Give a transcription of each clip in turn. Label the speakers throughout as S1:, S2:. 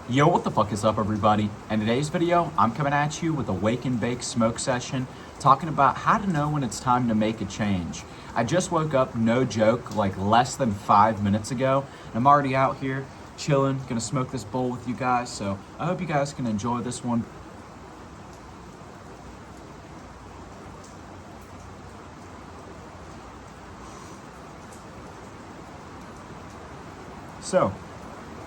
S1: Yo, what the fuck is up, everybody? In today's video, I'm coming at you with a wake and bake smoke session, talking about how to know when it's time to make a change. I just woke up, no joke, like less than 5 minutes ago, and I'm already out here chilling, gonna smoke this bowl with you guys, so I hope you guys can enjoy this one. So,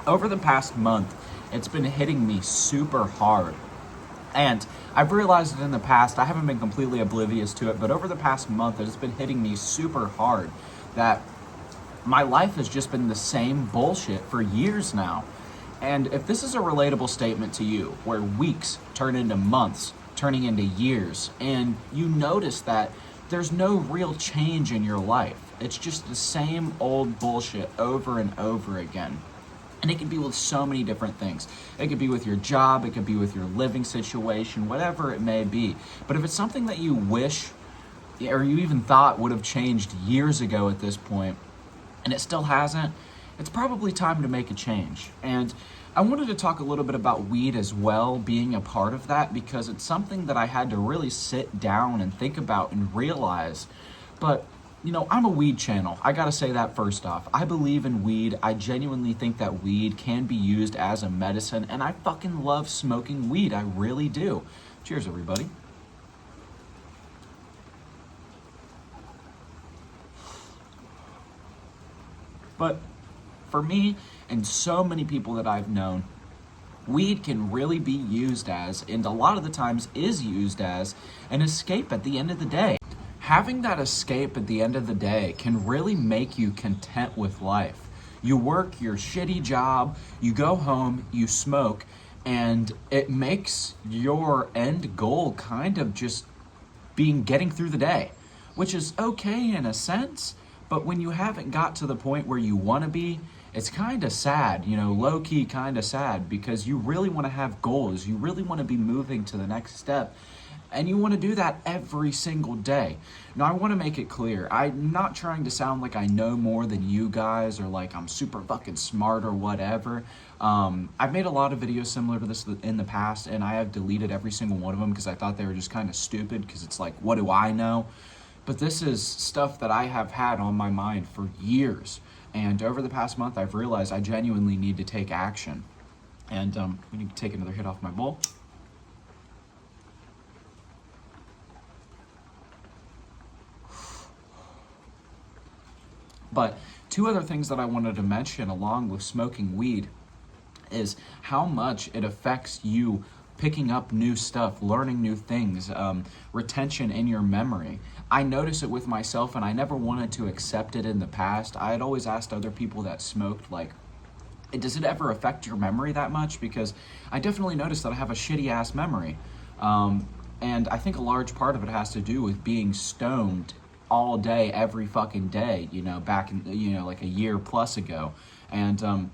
S1: over the past month, it's been hitting me super hard. And I've realized it in the past, I haven't been completely oblivious to it, but over the past month, it has been hitting me super hard that my life has just been the same bullshit for years now. And if this is a relatable statement to you, where weeks turn into months, turning into years, and you notice that there's no real change in your life, it's just the same old bullshit over and over again. And it can be with so many different things. It could be with your job, it could be with your living situation, whatever it may be. But if it's something that you wish or you even thought would have changed years ago at this point, and it still hasn't, it's probably time to make a change. And I wanted to talk a little bit about weed as well, being a part of that, because it's something that I had to really sit down and think about and realize. But I'm a weed channel. I gotta say that first off. I believe in weed. I genuinely think that weed can be used as a medicine, and I fucking love smoking weed. I really do. Cheers, everybody. But for me and so many people that I've known, weed can really be used as, and a lot of the times is used as, an escape at the end of the day. Having that escape at the end of the day can really make you content with life. You work your shitty job, you go home, you smoke, and it makes your end goal kind of just getting through the day, which is okay in a sense, but when you haven't got to the point where you want to be, it's kind of sad, low-key kind of sad, because you really want to have goals, you really want to be moving to the next step. And you want to do that every single day. Now, I want to make it clear, I'm not trying to sound like I know more than you guys or like I'm super fucking smart or whatever. I've made a lot of videos similar to this in the past, and I have deleted every single one of them because I thought they were just kind of stupid, because it's like, what do I know? But this is stuff that I have had on my mind for years. And over the past month, I've realized I genuinely need to take action. And we need to take another hit off my bowl. But two other things that I wanted to mention along with smoking weed is how much it affects you picking up new stuff, learning new things, retention in your memory. I notice it with myself, and I never wanted to accept it in the past. I had always asked other people that smoked, like, does it ever affect your memory that much? Because I definitely noticed that I have a shitty ass memory. And I think a large part of it has to do with being stoned all day, every fucking day, back in, like a year plus ago. And,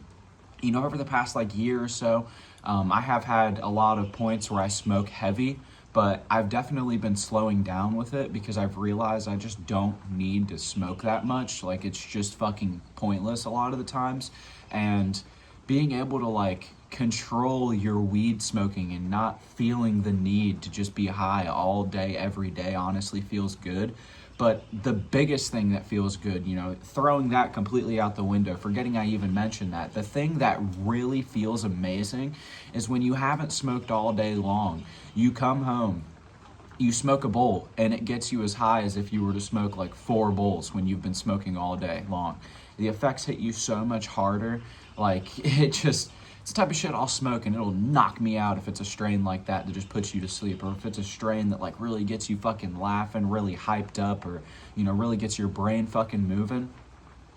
S1: over the past year or so, I have had a lot of points where I smoke heavy, but I've definitely been slowing down with it because I've realized I just don't need to smoke that much. Like, it's just fucking pointless a lot of the times. And being able to control your weed smoking and not feeling the need to just be high all day, every day, honestly feels good. But the biggest thing that feels good, throwing that completely out the window, forgetting I even mentioned that, the thing that really feels amazing is when you haven't smoked all day long. You come home, you smoke a bowl, and it gets you as high as if you were to smoke 4 bowls when you've been smoking all day long. The effects hit you so much harder, it's the type of shit I'll smoke and it'll knock me out if it's a strain like that just puts you to sleep, or if it's a strain that really gets you fucking laughing, really hyped up, or really gets your brain fucking moving.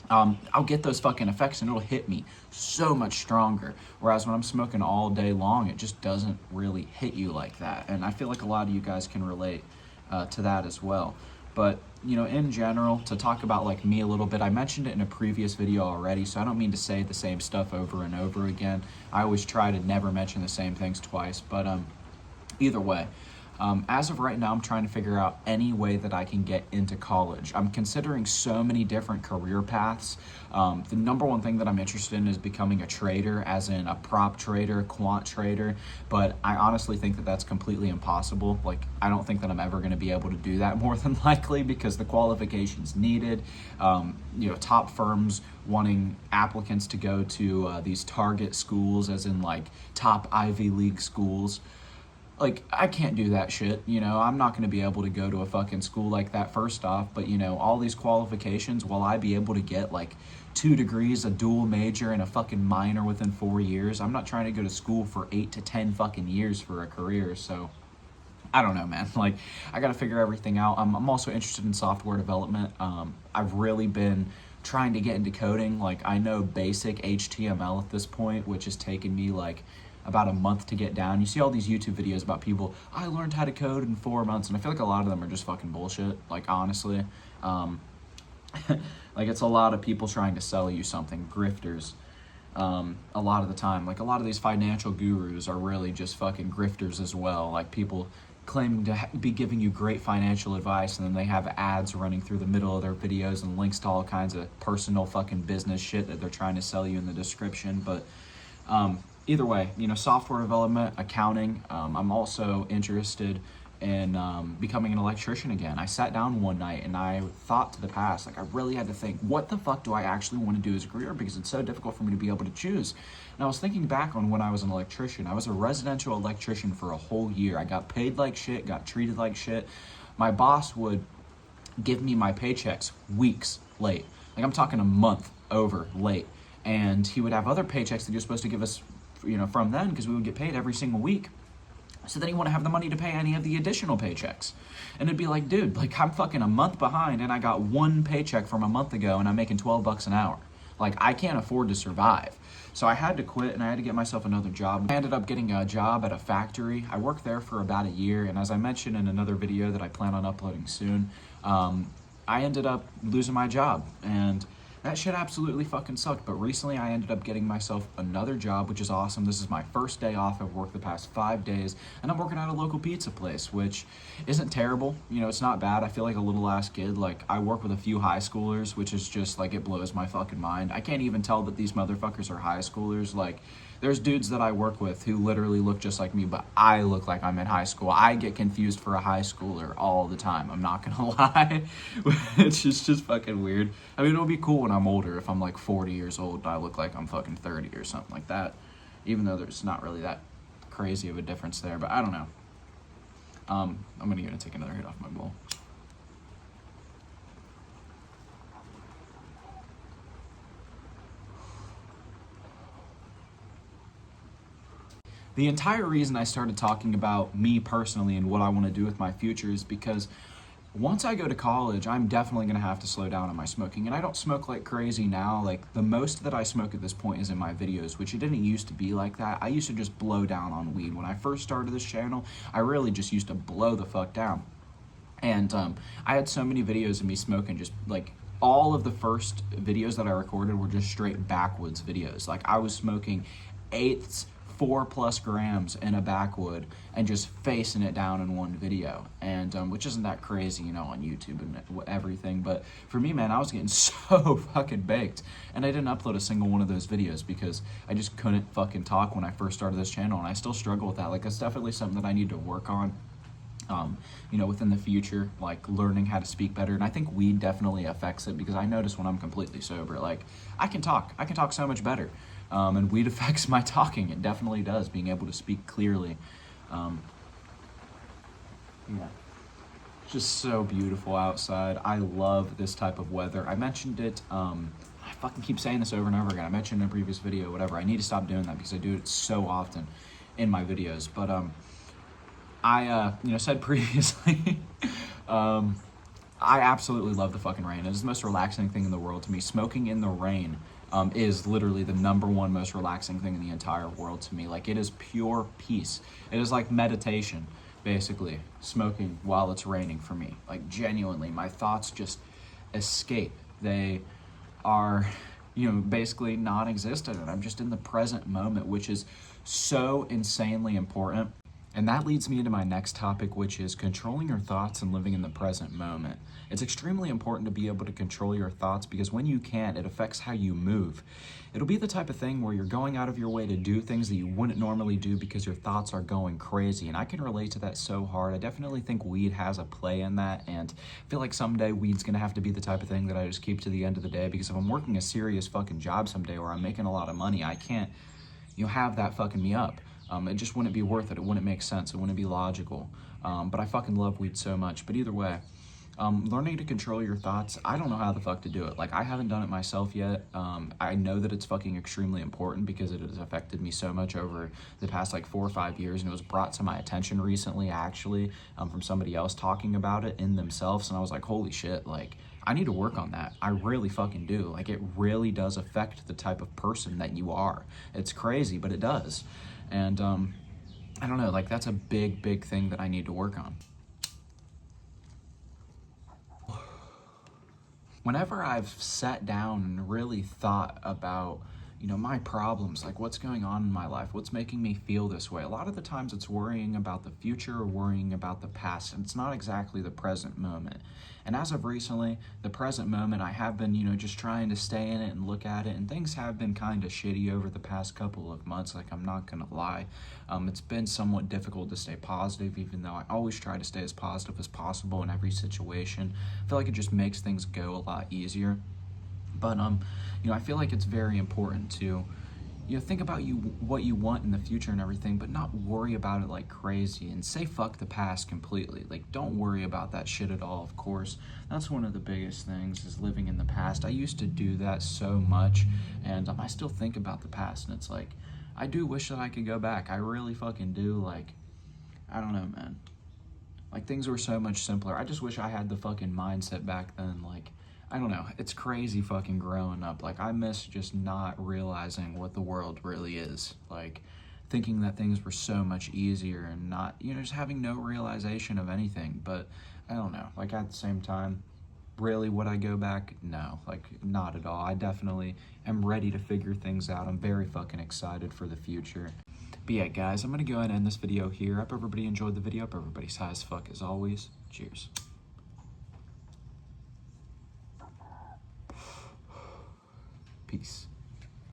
S1: I'll get those fucking effects and it'll hit me so much stronger. Whereas when I'm smoking all day long, it just doesn't really hit you like that. And I feel like a lot of you guys can relate to that as well. But, in general, to talk about me a little bit, I mentioned it in a previous video already, so I don't mean to say the same stuff over and over again. I always try to never mention the same things twice, but either way, As of right now, I'm trying to figure out any way that I can get into college. I'm considering so many different career paths. The number one thing that I'm interested in is becoming a trader, as in a prop trader, quant trader, but I honestly think that that's completely impossible. Like, I don't think that I'm ever going to be able to do that, more than likely, because the qualifications needed, top firms wanting applicants to go to these target schools, as in like top Ivy League schools. Like, I can't do that shit, I'm not going to be able to go to a fucking school like that, first off, but all these qualifications, will I be able to get like 2 degrees, a dual major, and a fucking minor within 4 years? I'm not trying to go to school for 8 to 10 fucking years for a career, so I don't know, man. Like, I got to figure everything out. I'm also interested in software development. I've really been trying to get into coding. Like, I know basic HTML at this point, which has taken me like about a month to get down. You see all these YouTube videos about people, I learned how to code in 4 months, and I feel like a lot of them are just fucking bullshit, like, honestly. Like, it's a lot of people trying to sell you something, grifters. A lot of the time, like, a lot of these financial gurus are really just fucking grifters as well. Like, people claiming to be giving you great financial advice, and then they have ads running through the middle of their videos and links to all kinds of personal fucking business shit that they're trying to sell you in the description. But either way, software development, accounting. I'm also interested in becoming an electrician again. I sat down one night and I thought to the past, like, I really had to think, what the fuck do I actually want to do as a career? Because it's so difficult for me to be able to choose. And I was thinking back on when I was an electrician. I was a residential electrician for a whole year. I got paid like shit, got treated like shit. My boss would give me my paychecks weeks late. Like, I'm talking a month over late. And he would have other paychecks that he was supposed to give us, from then, because we would get paid every single week. So then he wouldn't have the money to pay any of the additional paychecks. And it'd be like, dude, like, I'm fucking a month behind, and I got one paycheck from a month ago, and I'm making $12 an hour. Like, I can't afford to survive. So I had to quit, and I had to get myself another job. I ended up getting a job at a factory. I worked there for about a year, and as I mentioned in another video that I plan on uploading soon, I ended up losing my job, and that shit absolutely fucking sucked. But recently I ended up getting myself another job, which is awesome. This is my first day off. I've worked the past 5 days, and I'm working at a local pizza place, which isn't terrible. It's not bad. I feel like a little ass kid. Like, I work with a few high schoolers, which is just like, it blows my fucking mind. I can't even tell that these motherfuckers are high schoolers. Like, there's dudes that I work with who literally look just like me, but I look like I'm in high school. I get confused for a high schooler all the time. I'm not gonna lie. It's just fucking weird. I mean, it'll be cool when I'm older, if I'm like 40 years old and I look like I'm fucking 30 or something like that. Even though there's not really that crazy of a difference there, but I don't know. I'm gonna take another hit off my bowl. The entire reason I started talking about me personally and what I want to do with my future is because once I go to college, I'm definitely going to have to slow down on my smoking. And I don't smoke like crazy now. Like, the most that I smoke at this point is in my videos, which it didn't used to be like that. I used to just blow down on weed. When I first started this channel, I really just used to blow the fuck down. And I had so many videos of me smoking, just like, all of the first videos that I recorded were just straight backwoods videos. Like, I was smoking eighths, 4+ grams in a backwood and just facing it down in one video, and which isn't that crazy, on YouTube and everything. But for me, man, I was getting so fucking baked, and I didn't upload a single one of those videos because I just couldn't fucking talk when I first started this channel, and I still struggle with that. Like, that's definitely something that I need to work on. Within the future, like, learning how to speak better. And I think weed definitely affects it, because I notice when I'm completely sober, like, I can talk so much better. And weed affects my talking. It definitely does, being able to speak clearly. Yeah. It's just so beautiful outside. I love this type of weather. I mentioned it, I fucking keep saying this over and over again. I mentioned in a previous video, whatever. I need to stop doing that because I do it so often in my videos. But I said previously, I absolutely love the fucking rain. It is the most relaxing thing in the world to me. Smoking in the rain is literally the #1 most relaxing thing in the entire world to me. Like, it is pure peace. It is like meditation, basically, smoking while it's raining for me. Like, genuinely, my thoughts just escape. They are, basically non-existent, and I'm just in the present moment, which is so insanely important. And that leads me into my next topic, which is controlling your thoughts and living in the present moment. It's extremely important to be able to control your thoughts because when you can't, it affects how you move. It'll be the type of thing where you're going out of your way to do things that you wouldn't normally do because your thoughts are going crazy. And I can relate to that so hard. I definitely think weed has a play in that. And I feel like someday weed's going to have to be the type of thing that I just keep to the end of the day because if I'm working a serious fucking job someday where I'm making a lot of money, I can't, have that fucking me up. It just wouldn't be worth it. It wouldn't make sense. It wouldn't be logical. But I fucking love weed so much. But either way, learning to control your thoughts, I don't know how the fuck to do it. Like, I haven't done it myself yet. I know that it's fucking extremely important because it has affected me so much over the past like 4 or 5 years. And it was brought to my attention recently, actually, from somebody else talking about it in themselves. And I was like, holy shit, like, I need to work on that. I really fucking do. Like, it really does affect the type of person that you are. It's crazy, but it does. And I don't know, like that's a big, big thing that I need to work on. Whenever I've sat down and really thought about, my problems, like what's going on in my life, what's making me feel this way, a lot of the times it's worrying about the future or worrying about the past, and it's not exactly the present moment. And as of recently, the present moment, I have been, just trying to stay in it and look at it, and things have been kind of shitty over the past couple of months, like I'm not gonna lie. It's been somewhat difficult to stay positive, even though I always try to stay as positive as possible in every situation. I feel like it just makes things go a lot easier. But I feel like it's very important to think about what you want in the future and everything, but not worry about it like crazy and say fuck the past completely. Like, don't worry about that shit at all. Of course, that's one of the biggest things, is living in the past. I used to do that so much, and I still think about the past, and it's like I do wish that I could go back. I really fucking do. Like, I don't know, man. Like, things were so much simpler. I just wish I had the fucking mindset back then. Like, I don't know. It's crazy fucking growing up. Like, I miss just not realizing what the world really is. Like, thinking that things were so much easier and not, just having no realization of anything. But I don't know. Like, at the same time, really would I go back? No, like, not at all. I definitely am ready to figure things out. I'm very fucking excited for the future. But yeah, guys, I'm going to go ahead and end this video here. Hope everybody enjoyed the video. Hope everybody's high as fuck as always. Cheers. Peace.